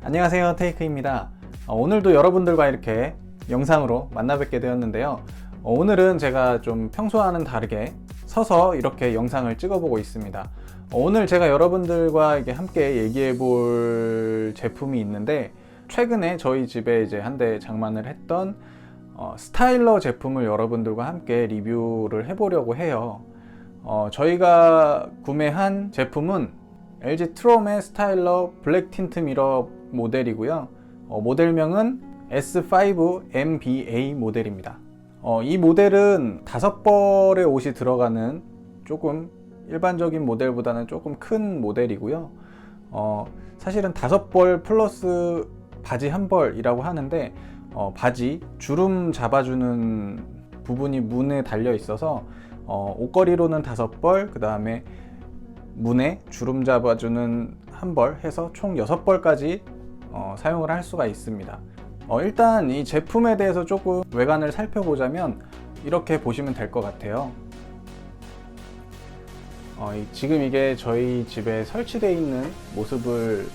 안녕하세요, 테이크입니다. 오늘도 여러분들과 이렇게 영상으로 만나 뵙게 되었는데요. 오늘은 제가 좀 평소와는 다르게 서서 이렇게 영상을 찍어보고 있습니다. 오늘 제가 여러분들과 함께 얘기해 볼 제품이 있는데, 최근에 저희 집에 이제 한 대 장만을 했던 스타일러 제품을 여러분들과 함께 리뷰를 해보려고 해요. 저희가 구매한 제품은 LG 트롬의 스타일러 블랙 틴트 미러 모델이고요. 모델명은 S5MBA 모델입니다. 이 모델은 5벌의 옷이 들어가는 조금 일반적인 모델보다는 조금 큰 모델이고요. 사실은 5벌 플러스 바지 1벌이라고 하는데, 바지 주름 잡아주는 부분이 문에 달려 있어서 옷걸이로는 5벌, 그 다음에 문에 주름 잡아주는 1벌 해서 총 6벌까지 사용을 할 수가 있습니다. 일단 이 제품에 대해서 조금 외관을 살펴보자면 이렇게 보시면 될 것 같아요. 지금 이게 저희 집에 설치되어 있는 모습을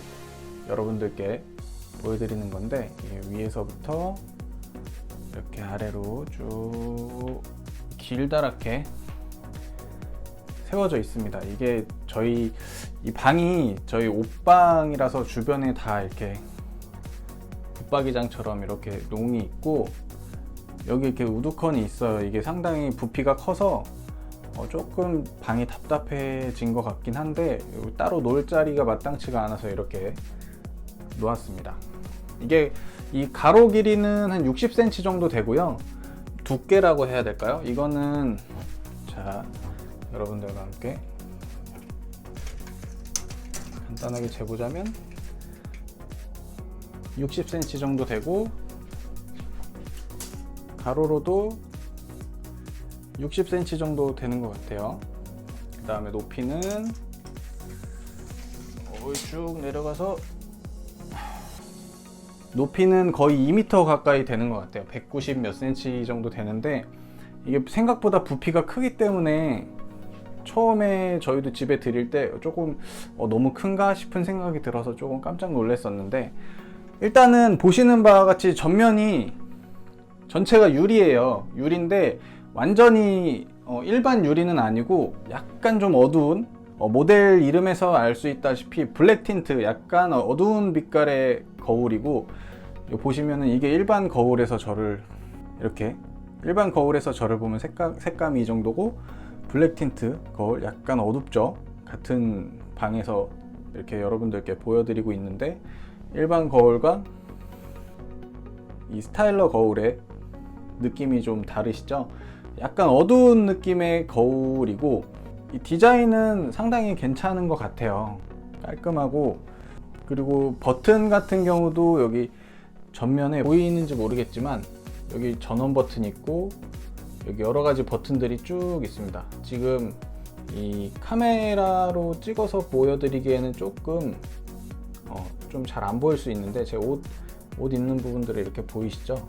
여러분들께 보여드리는 건데, 위에서부터 이렇게 아래로 쭉 길다랗게 세워져 있습니다. 이게 이 방이 저희 옷방이라서 주변에 다 이렇게 붙박이장처럼 이렇게 롱이 있고, 여기 이렇게 우두컨이 있어요. 이게 상당히 부피가 커서 조금 방이 답답해진 것 같긴 한데, 따로 놓을 자리가 마땅치가 않아서 이렇게 놓았습니다. 이게 이 가로 길이는 한 60cm 정도 되고요. 두께라고 해야 될까요? 이거는 자, 여러분들과 함께 간단하게 재보자면 60cm 정도 되고, 가로로도 60cm 정도 되는 것 같아요. 그 다음에 높이는 쭉 내려가서 높이는 거의 2m 가까이 되는 것 같아요. 190 몇 cm 정도 되는데, 이게 생각보다 부피가 크기 때문에 처음에 저희도 집에 드릴 때 조금 너무 큰가 싶은 생각이 들어서 조금 깜짝 놀랐었는데, 일단은 보시는 바와 같이 전면이 전체가 유리예요. 유리인데 완전히 일반 유리는 아니고 약간 좀 어두운, 모델 이름에서 알 수 있다시피 블랙 틴트, 약간 어두운 빛깔의 거울이고, 보시면은 이게 일반 거울에서 저를 보면 색감이 이 정도고, 블랙 틴트 거울 약간 어둡죠. 같은 방에서 이렇게 여러분들께 보여드리고 있는데, 일반 거울과 이 스타일러 거울의 느낌이 좀 다르시죠? 약간 어두운 느낌의 거울이고, 이 디자인은 상당히 괜찮은 것 같아요. 깔끔하고, 그리고 버튼 같은 경우도 여기 전면에 보이는지 모르겠지만 여기 전원 버튼이 있고, 여기 여러 가지 버튼들이 쭉 있습니다. 지금 이 카메라로 찍어서 보여드리기에는 조금 좀 잘 안 보일 수 있는데, 제 옷 있는 부분들이 이렇게 보이시죠?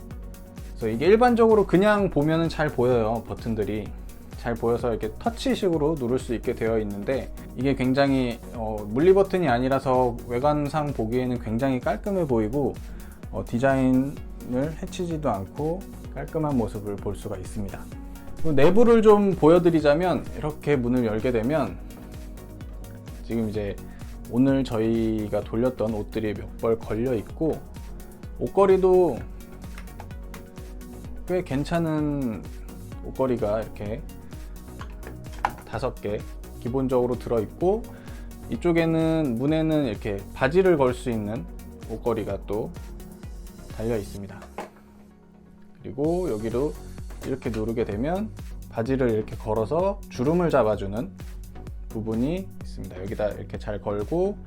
그래서 이게 일반적으로 그냥 보면은 잘 보여요. 버튼들이 잘 보여서 이렇게 터치식으로 누를 수 있게 되어 있는데, 이게 굉장히 물리 버튼이 아니라서 외관상 보기에는 굉장히 깔끔해 보이고, 디자인을 해치지도 않고 깔끔한 모습을 볼 수가 있습니다. 내부를 좀 보여드리자면, 이렇게 문을 열게 되면 지금 이제 오늘 저희가 돌렸던 옷들이 몇 벌 걸려 있고, 옷걸이도 꽤 괜찮은 옷걸이가 이렇게 5개 기본적으로 들어있고, 이쪽에는 문에는 이렇게 바지를 걸 수 있는 옷걸이가 또 달려 있습니다. 그리고 여기로 이렇게 누르게 되면 바지를 이렇게 걸어서 주름을 잡아주는 부분이 있습니다. 여기다 이렇게 잘 걸고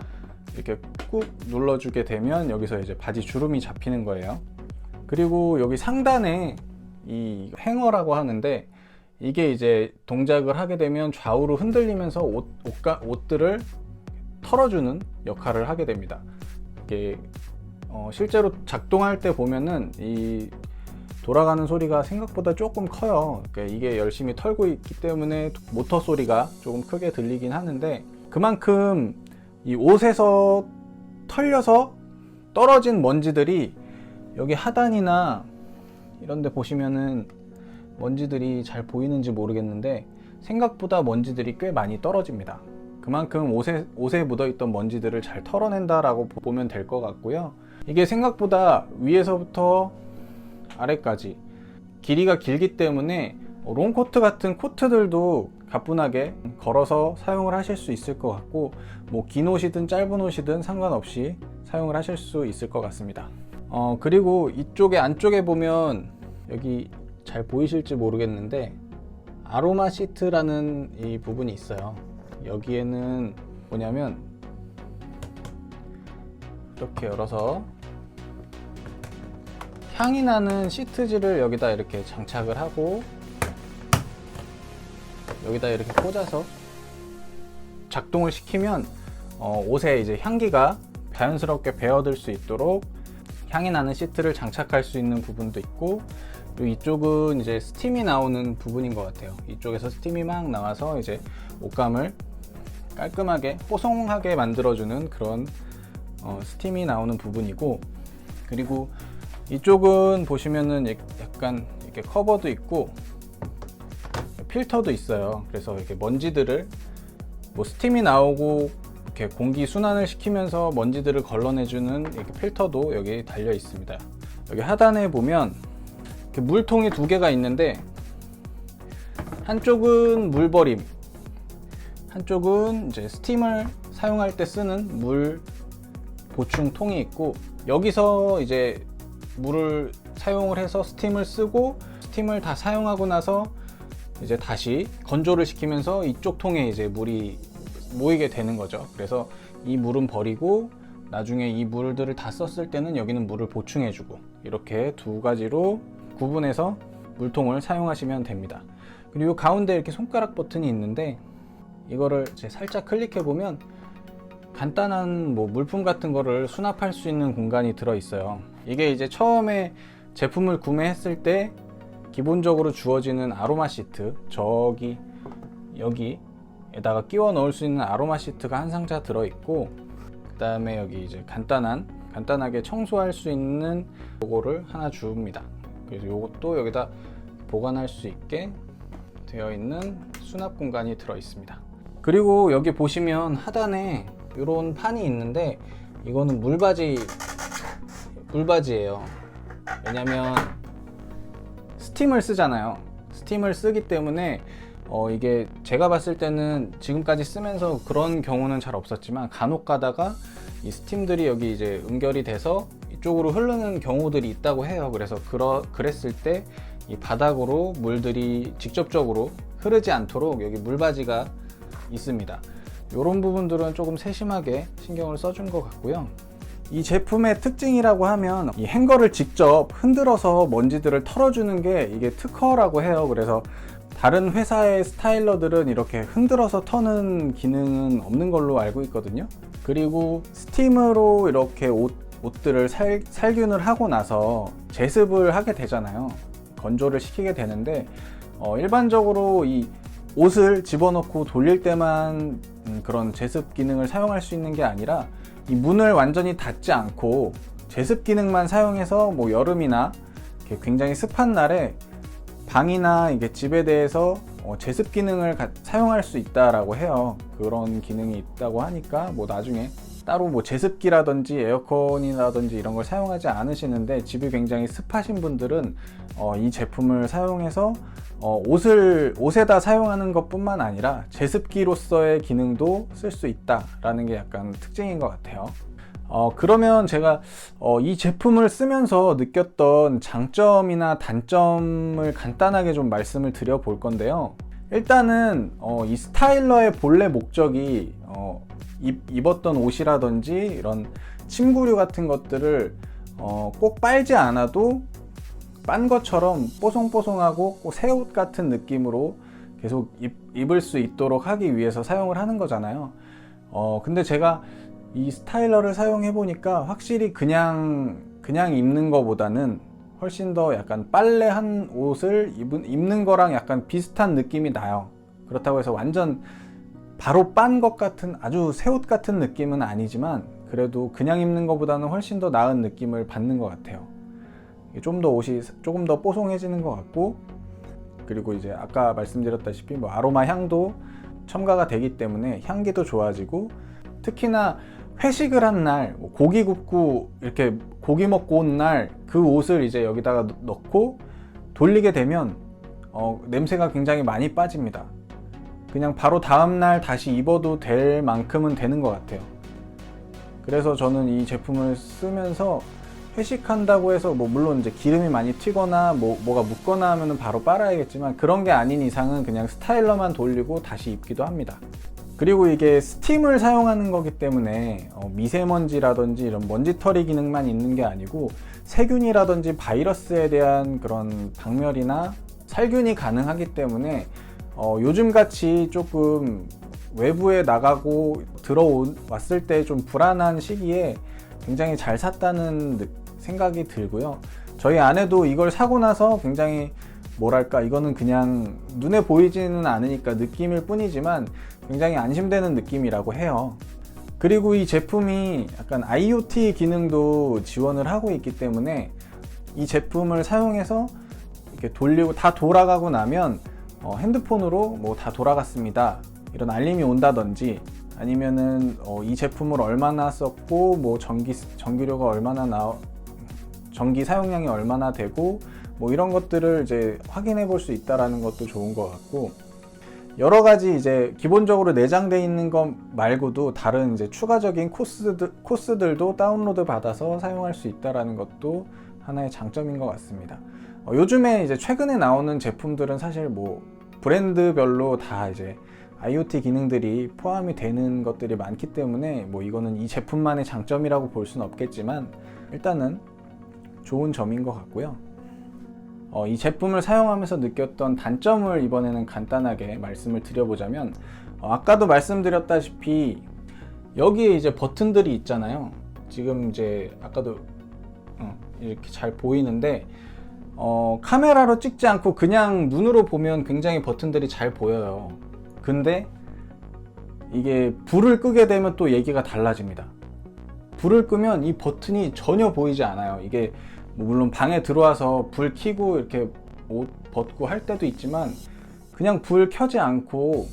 이렇게 꾹 눌러주게 되면 여기서 이제 바지 주름이 잡히는 거예요. 그리고 여기 상단에 이 행어라고 하는데, 이게 이제 동작을 하게 되면 좌우로 흔들리면서 옷들을 털어주는 역할을 하게 됩니다. 이게 실제로 작동할 때 보면은 이 돌아가는 소리가 생각보다 조금 커요. 그러니까 이게 열심히 털고 있기 때문에 모터 소리가 조금 크게 들리긴 하는데, 그만큼 이 옷에서 털려서 떨어진 먼지들이 여기 하단이나 이런 데 보시면은 먼지들이 잘 보이는지 모르겠는데 생각보다 먼지들이 꽤 많이 떨어집니다. 그만큼 옷에 묻어있던 먼지들을 잘 털어낸다라고 보면 될 것 같고요. 이게 생각보다 위에서부터 아래까지 길이가 길기 때문에 롱코트 같은 코트들도 가뿐하게 걸어서 사용을 하실 수 있을 것 같고, 뭐 긴 옷이든 짧은 옷이든 상관없이 사용을 하실 수 있을 것 같습니다. 그리고 이쪽에 안쪽에 보면 여기 잘 보이실지 모르겠는데 아로마 시트라는 이 부분이 있어요. 여기에는 뭐냐면 이렇게 열어서 향이 나는 시트지를 여기다 이렇게 장착을 하고 여기다 이렇게 꽂아서 작동을 시키면 옷에 이제 향기가 자연스럽게 배어들 수 있도록 향이 나는 시트를 장착할 수 있는 부분도 있고, 그리고 이쪽은 이제 스팀이 나오는 부분인 것 같아요. 이쪽에서 스팀이 막 나와서 이제 옷감을 깔끔하게 뽀송하게 만들어주는 그런 스팀이 나오는 부분이고, 그리고 이쪽은 보시면은 약간 이렇게 커버도 있고 필터도 있어요. 그래서 이렇게 먼지들을 뭐 스팀이 나오고 이렇게 공기 순환을 시키면서 먼지들을 걸러내주는 이렇게 필터도 여기 달려 있습니다. 여기 하단에 보면 이렇게 물통이 두 개가 있는데 한쪽은 물버림, 한쪽은 이제 스팀을 사용할 때 쓰는 물 보충통이 있고, 여기서 이제 물을 사용을 해서 스팀을 쓰고 스팀을 다 사용하고 나서 이제 다시 건조를 시키면서 이쪽 통에 이제 물이 모이게 되는 거죠. 그래서 이 물은 버리고 나중에 이 물들을 다 썼을 때는 여기는 물을 보충해주고, 이렇게 두 가지로 구분해서 물통을 사용하시면 됩니다. 그리고 가운데 이렇게 손가락 버튼이 있는데 이거를 이제 살짝 클릭해 보면 간단한 뭐 물품 같은 거를 수납할 수 있는 공간이 들어 있어요. 이게 이제 처음에 제품을 구매했을 때 기본적으로 주어지는 아로마 시트, 저기 여기에다가 끼워 넣을 수 있는 아로마 시트가 한 상자 들어 있고, 그 다음에 여기 이제 간단하게 청소할 수 있는 요거를 하나 줍니다. 그래서 요것도 여기다 보관할 수 있게 되어 있는 수납 공간이 들어 있습니다. 그리고 여기 보시면 하단에 이런 판이 있는데 이거는 물바지예요. 왜냐면 스팀을 쓰잖아요. 스팀을 쓰기 때문에 이게 제가 봤을 때는 지금까지 쓰면서 그런 경우는 잘 없었지만 간혹 가다가 이 스팀들이 여기 이제 연결이 돼서 이쪽으로 흐르는 경우들이 있다고 해요. 그래서 그랬을 때 이 바닥으로 물들이 직접적으로 흐르지 않도록 여기 물바지가 있습니다. 이런 부분들은 조금 세심하게 신경을 써준 것 같고요. 이 제품의 특징이라고 하면 이 행거를 직접 흔들어서 먼지들을 털어주는 게 이게 특허라고 해요. 그래서 다른 회사의 스타일러들은 이렇게 흔들어서 터는 기능은 없는 걸로 알고 있거든요. 그리고 스팀으로 이렇게 옷들을 살균을 하고 나서 제습을 하게 되잖아요. 건조를 시키게 되는데 일반적으로 이 옷을 집어넣고 돌릴 때만 그런 제습 기능을 사용할 수 있는 게 아니라 이 문을 완전히 닫지 않고 제습 기능만 사용해서 뭐 여름이나 이렇게 굉장히 습한 날에 방이나 이게 집에 대해서 제습 기능을 사용할 수 있다라고 해요. 그런 기능이 있다고 하니까 뭐 나중에 따로 뭐 제습기라든지 에어컨이라든지 이런 걸 사용하지 않으시는데 집이 굉장히 습하신 분들은 이 제품을 사용해서 옷에다 사용하는 것뿐만 아니라 제습기로서의 기능도 쓸 수 있다라는 게 약간 특징인 것 같아요. 그러면 제가 이 제품을 쓰면서 느꼈던 장점이나 단점을 간단하게 좀 말씀을 드려 볼 건데요. 일단은 이 스타일러의 본래 목적이 입었던 옷이라든지 이런 침구류 같은 것들을 꼭 빨지 않아도 빤 것처럼 뽀송뽀송하고 꼭 새 옷 같은 느낌으로 계속 입을 수 있도록 하기 위해서 사용을 하는 거잖아요. 근데 제가 이 스타일러를 사용해 보니까 확실히 그냥 입는 거보다는 훨씬 더 약간 빨래한 옷을 입는 거랑 약간 비슷한 느낌이 나요. 그렇다고 해서 완전 바로 빤 것 같은 아주 새 옷 같은 느낌은 아니지만 그래도 그냥 입는 것보다는 훨씬 더 나은 느낌을 받는 것 같아요. 좀 더 옷이 조금 더 뽀송해지는 것 같고, 그리고 이제 아까 말씀드렸다시피 뭐 아로마 향도 첨가가 되기 때문에 향기도 좋아지고, 특히나 회식을 한 날, 고기 굽고 이렇게 고기 먹고 온 날 그 옷을 이제 여기다가 넣고 돌리게 되면 냄새가 굉장히 많이 빠집니다. 그냥 바로 다음날 다시 입어도 될 만큼은 되는 것 같아요. 그래서 저는 이 제품을 쓰면서 회식한다고 해서 물론 이제 기름이 많이 튀거나 뭐가 묻거나 하면은 바로 빨아야겠지만, 그런 게 아닌 이상은 그냥 스타일러만 돌리고 다시 입기도 합니다. 그리고 이게 스팀을 사용하는 거기 때문에 미세먼지라든지 이런 먼지털이 기능만 있는 게 아니고 세균이라든지 바이러스에 대한 그런 박멸이나 살균이 가능하기 때문에 요즘같이 조금 외부에 나가고 들어왔을 때 좀 불안한 시기에 굉장히 잘 샀다는 생각이 들고요. 저희 아내도 이걸 사고 나서 굉장히 뭐랄까, 이거는 그냥 눈에 보이지는 않으니까 느낌일 뿐이지만 굉장히 안심되는 느낌이라고 해요. 그리고 이 제품이 약간 IoT 기능도 지원을 하고 있기 때문에 이 제품을 사용해서 이렇게 돌리고 다 돌아가고 나면 핸드폰으로 뭐 다 돌아갔습니다, 이런 알림이 온다든지, 아니면은 이 제품을 얼마나 썼고 뭐 전기료가 얼마나 전기 사용량이 얼마나 되고 뭐 이런 것들을 이제 확인해 볼 수 있다라는 것도 좋은 것 같고, 여러 가지 이제 기본적으로 내장되어 있는 것 말고도 다른 이제 추가적인 코스들도 다운로드 받아서 사용할 수 있다라는 것도 하나의 장점인 것 같습니다. 요즘에 이제 최근에 나오는 제품들은 사실 뭐 브랜드별로 다 이제 IoT 기능들이 포함이 되는 것들이 많기 때문에 뭐 이거는 이 제품만의 장점이라고 볼 수는 없겠지만 일단은 좋은 점인 것 같고요. 이 제품을 사용하면서 느꼈던 단점을 이번에는 간단하게 말씀을 드려보자면, 아까도 말씀드렸다시피 여기에 이제 버튼들이 있잖아요. 지금 이제 아까도 이렇게 잘 보이는데 카메라로 찍지 않고 그냥 눈으로 보면 굉장히 버튼들이 잘 보여요. 근데 이게 불을 끄게 되면 또 얘기가 달라집니다. 불을 끄면 이 버튼이 전혀 보이지 않아요. 이게 물론 방에 들어와서 불 켜고 이렇게 옷 벗고 할 때도 있지만, 그냥 불 켜지 않고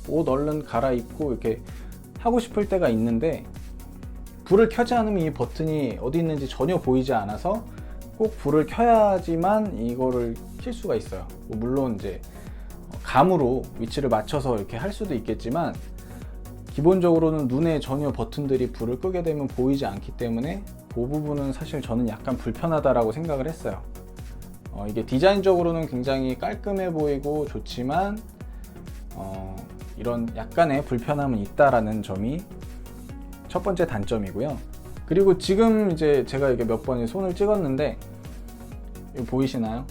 옷 얼른 갈아입고 이렇게 하고 싶을 때가 있는데, 불을 켜지 않으면 이 버튼이 어디 있는지 전혀 보이지 않아서 꼭 불을 켜야지만 이거를 킬 수가 있어요. 물론 이제 감으로 위치를 맞춰서 이렇게 할 수도 있겠지만, 기본적으로는 눈에 전혀 버튼들이 불을 끄게 되면 보이지 않기 때문에 그 부분은 사실 저는 약간 불편하다라고 생각을 했어요. 이게 디자인적으로는 굉장히 깔끔해 보이고 좋지만 이런 약간의 불편함은 있다라는 점이 첫 번째 단점이고요. 그리고 지금 이제 제가 이게 몇 번 손을 찍었는데 이거 보이시나요?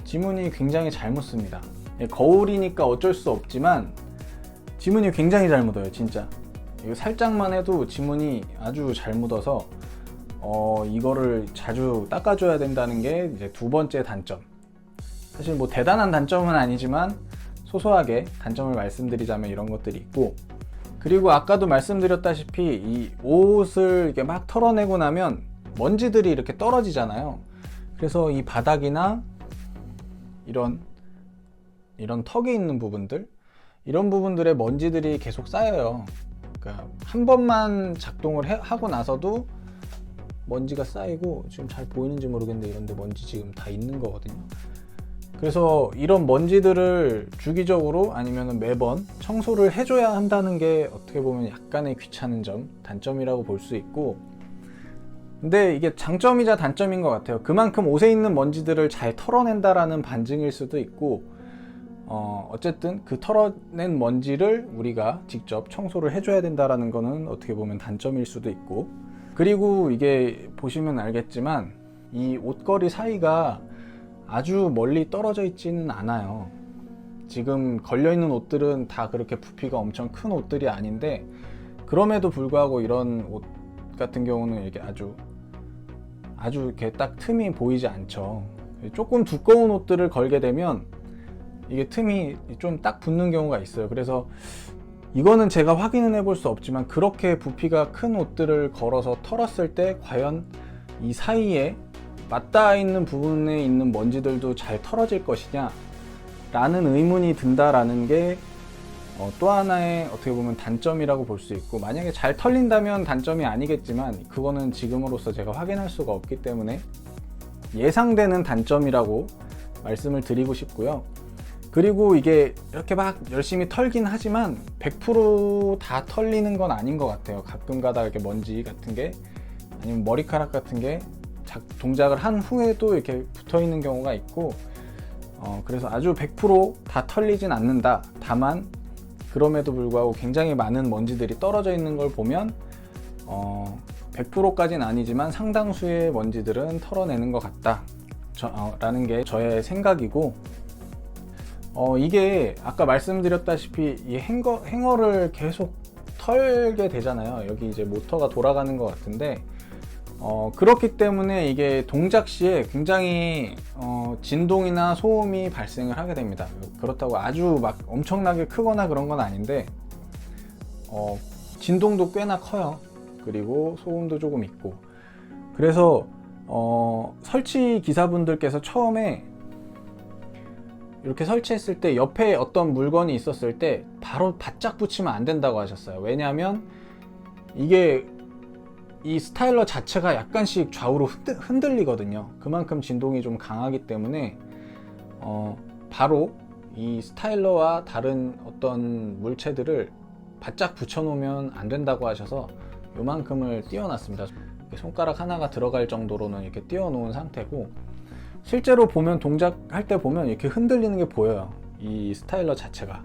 지문이 굉장히 잘 묻습니다. 거울이니까 어쩔 수 없지만 지문이 굉장히 잘 묻어요, 진짜. 이거 살짝만 해도 지문이 아주 잘 묻어서 이거를 자주 닦아줘야 된다는 게 이제 두 번째 단점. 사실 뭐 대단한 단점은 아니지만 소소하게 단점을 말씀드리자면 이런 것들이 있고, 그리고 아까도 말씀드렸다시피 이 옷을 이렇게 막 털어내고 나면 먼지들이 이렇게 떨어지잖아요. 그래서 이 바닥이나 이런 턱에 있는 부분들, 이런 부분들에 먼지들이 계속 쌓여요. 그러니까 한 번만 작동을 하고 나서도 먼지가 쌓이고, 지금 잘 보이는지 모르겠는데 이런데 먼지 지금 다 있는 거거든요. 그래서 이런 먼지들을 주기적으로 아니면 매번 청소를 해줘야 한다는 게 어떻게 보면 약간의 귀찮은 점, 단점이라고 볼 수 있고, 근데 이게 장점이자 단점인 것 같아요. 그만큼 옷에 있는 먼지들을 잘 털어낸다라는 반증일 수도 있고, 어쨌든 그 털어낸 먼지를 우리가 직접 청소를 해줘야 된다라는 거는 어떻게 보면 단점일 수도 있고, 그리고 이게 보시면 알겠지만 이 옷걸이 사이가 아주 멀리 떨어져 있지는 않아요. 지금 걸려있는 옷들은 다 그렇게 부피가 엄청 큰 옷들이 아닌데, 그럼에도 불구하고 이런 옷 같은 경우는 이렇게 아주 이렇게 딱 틈이 보이지 않죠. 조금 두꺼운 옷들을 걸게 되면 이게 틈이 좀 딱 붙는 경우가 있어요. 그래서 이거는 제가 확인은 해볼 수 없지만 그렇게 부피가 큰 옷들을 걸어서 털었을 때 과연 이 사이에 맞닿아 있는 부분에 있는 먼지들도 잘 털어질 것이냐 라는 의문이 든다라는 게 또 하나의 어떻게 보면 단점이라고 볼 수 있고, 만약에 잘 털린다면 단점이 아니겠지만 그거는 지금으로서 제가 확인할 수가 없기 때문에 예상되는 단점이라고 말씀을 드리고 싶고요. 그리고 이게 이렇게 막 열심히 털긴 하지만 100% 다 털리는 건 아닌 것 같아요. 가끔 가다 이렇게 먼지 같은 게 아니면 머리카락 같은 게 동작을 한 후에도 이렇게 붙어 있는 경우가 있고, 그래서 아주 100%다 털리진 않는다. 다만 그럼에도 불구하고 굉장히 많은 먼지들이 떨어져 있는 걸 보면 100%까지는 아니지만 상당수의 먼지들은 털어내는 것 같다 라는 게 저의 생각이고, 이게 아까 말씀드렸다시피 이 행어를 계속 털게 되잖아요. 여기 이제 모터가 돌아가는 것 같은데, 그렇기 때문에 이게 동작 시에 굉장히 진동이나 소음이 발생을 하게 됩니다. 그렇다고 아주 막 엄청나게 크거나 그런 건 아닌데 진동도 꽤나 커요. 그리고 소음도 조금 있고, 그래서 설치 기사분들께서 처음에 이렇게 설치했을 때 옆에 어떤 물건이 있었을 때 바로 바짝 붙이면 안 된다고 하셨어요. 왜냐하면 이게 이 스타일러 자체가 약간씩 좌우로 흔들리거든요. 그만큼 진동이 좀 강하기 때문에 바로 이 스타일러와 다른 어떤 물체들을 바짝 붙여 놓으면 안 된다고 하셔서 요만큼을 띄워놨습니다. 손가락 하나가 들어갈 정도로는 이렇게 띄워 놓은 상태고, 실제로 보면 동작할 때 보면 이렇게 흔들리는 게 보여요. 이 스타일러 자체가.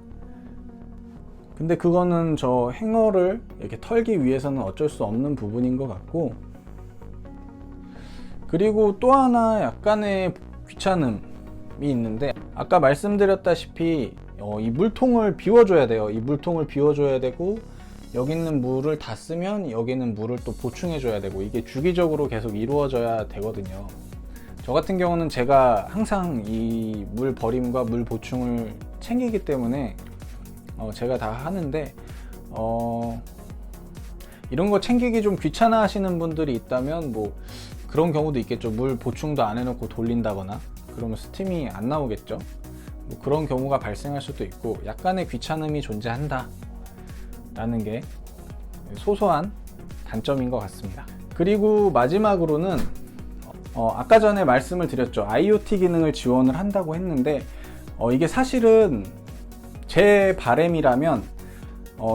근데 그거는 저 행어를 이렇게 털기 위해서는 어쩔 수 없는 부분인 것 같고, 그리고 또 하나 약간의 귀찮음이 있는데, 아까 말씀드렸다시피 이 물통을 비워줘야 돼요. 이 물통을 비워줘야 되고, 여기 있는 물을 다 쓰면 여기 있는 물을 또 보충해줘야 되고, 이게 주기적으로 계속 이루어져야 되거든요. 저 같은 경우는 제가 항상 이 물 버림과 물 보충을 챙기기 때문에 제가 다 하는데, 이런 거 챙기기 좀 귀찮아 하시는 분들이 있다면 뭐 그런 경우도 있겠죠. 물 보충도 안 해놓고 돌린다거나 그러면 스팀이 안 나오겠죠. 뭐 그런 경우가 발생할 수도 있고, 약간의 귀찮음이 존재한다 라는 게 소소한 단점인 것 같습니다. 그리고 마지막으로는 아까 전에 말씀을 드렸죠. IoT 기능을 지원을 한다고 했는데, 이게 사실은 제 바람이라면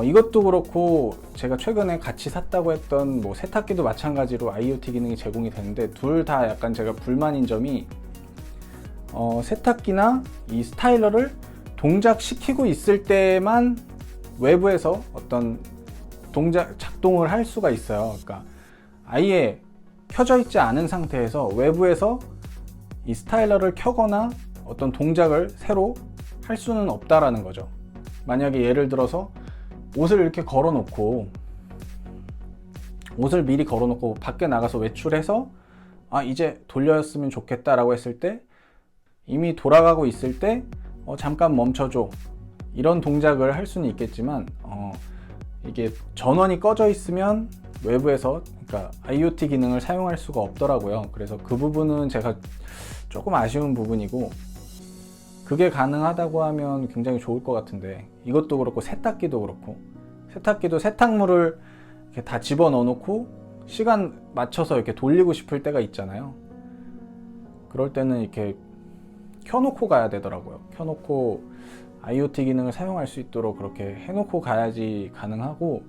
이것도 그렇고 제가 최근에 같이 샀다고 했던 뭐 세탁기도 마찬가지로 IoT 기능이 제공이 되는데, 둘 다 약간 제가 불만인 점이 세탁기나 이 스타일러를 동작시키고 있을 때만 외부에서 어떤 작동을 할 수가 있어요. 그러니까 아예 켜져 있지 않은 상태에서 외부에서 이 스타일러를 켜거나 어떤 동작을 새로 할 수는 없다라는 거죠. 만약에 예를 들어서 옷을 이렇게 걸어놓고, 옷을 미리 걸어놓고 밖에 나가서 외출해서 이제 돌렸으면 좋겠다라고 했을 때, 이미 돌아가고 있을 때 잠깐 멈춰줘, 이런 동작을 할 수는 있겠지만 이게 전원이 꺼져 있으면 외부에서, 그러니까 IoT 기능을 사용할 수가 없더라고요. 그래서 그 부분은 제가 조금 아쉬운 부분이고, 그게 가능하다고 하면 굉장히 좋을 것 같은데, 이것도 그렇고 세탁기도 그렇고, 세탁기도 세탁물을 이렇게 다 집어넣어 놓고 시간 맞춰서 이렇게 돌리고 싶을 때가 있잖아요. 그럴 때는 이렇게 켜놓고 가야 되더라고요. 켜놓고 IoT 기능을 사용할 수 있도록 그렇게 해놓고 가야지 가능하고,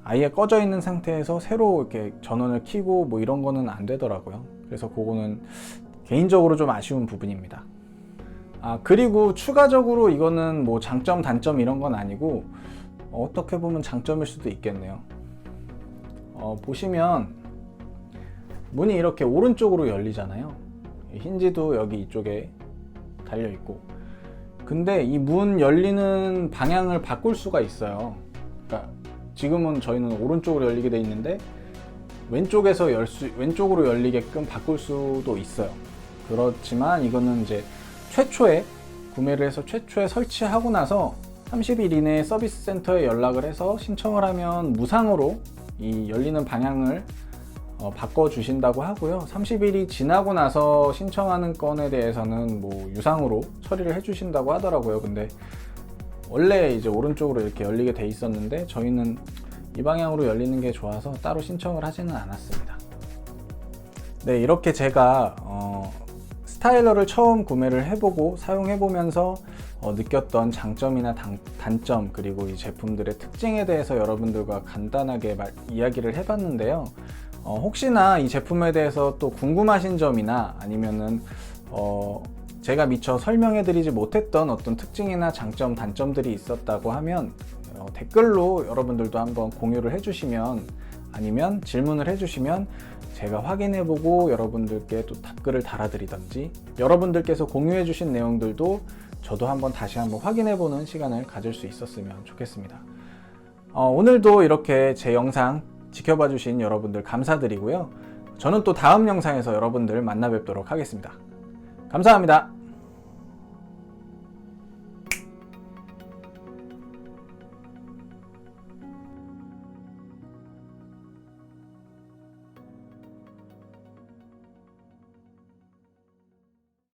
아예 꺼져 있는 상태에서 새로 이렇게 전원을 켜고 뭐 이런 거는 안 되더라고요. 그래서 그거는 개인적으로 좀 아쉬운 부분입니다. 그리고 추가적으로 이거는 뭐 장점 단점 이런 건 아니고 어떻게 보면 장점일 수도 있겠네요. 보시면 문이 이렇게 오른쪽으로 열리잖아요. 힌지도 여기 이쪽에 달려 있고, 근데 이 문 열리는 방향을 바꿀 수가 있어요. 그러니까 지금은 저희는 오른쪽으로 열리게 돼 있는데 왼쪽에서 왼쪽으로 열리게끔 바꿀 수도 있어요. 그렇지만 이거는 이제 최초에 구매를 해서 최초에 설치하고 나서 30일 이내에 서비스 센터에 연락을 해서 신청을 하면 무상으로 이 열리는 방향을 바꿔주신다고 하고요. 30일이 지나고 나서 신청하는 건에 대해서는 뭐 유상으로 처리를 해주신다고 하더라고요. 근데 원래 이제 오른쪽으로 이렇게 열리게 돼 있었는데 저희는 이 방향으로 열리는 게 좋아서 따로 신청을 하지는 않았습니다. 네, 이렇게 제가 스타일러를 처음 구매를 해보고 사용해보면서 느꼈던 장점이나 단점, 그리고 이 제품들의 특징에 대해서 여러분들과 간단하게 이야기를 해봤는데요. 혹시나 이 제품에 대해서 또 궁금하신 점이나 아니면은 제가 미처 설명해드리지 못했던 어떤 특징이나 장점, 단점들이 있었다고 하면 댓글로 여러분들도 한번 공유를 해주시면, 아니면 질문을 해주시면 제가 확인해보고 여러분들께 또 답글을 달아드리던지, 여러분들께서 공유해주신 내용들도 저도 다시 한번 확인해보는 시간을 가질 수 있었으면 좋겠습니다. 오늘도 이렇게 제 영상 지켜봐주신 여러분들 감사드리고요. 저는 또 다음 영상에서 여러분들 만나 뵙도록 하겠습니다. 감사합니다.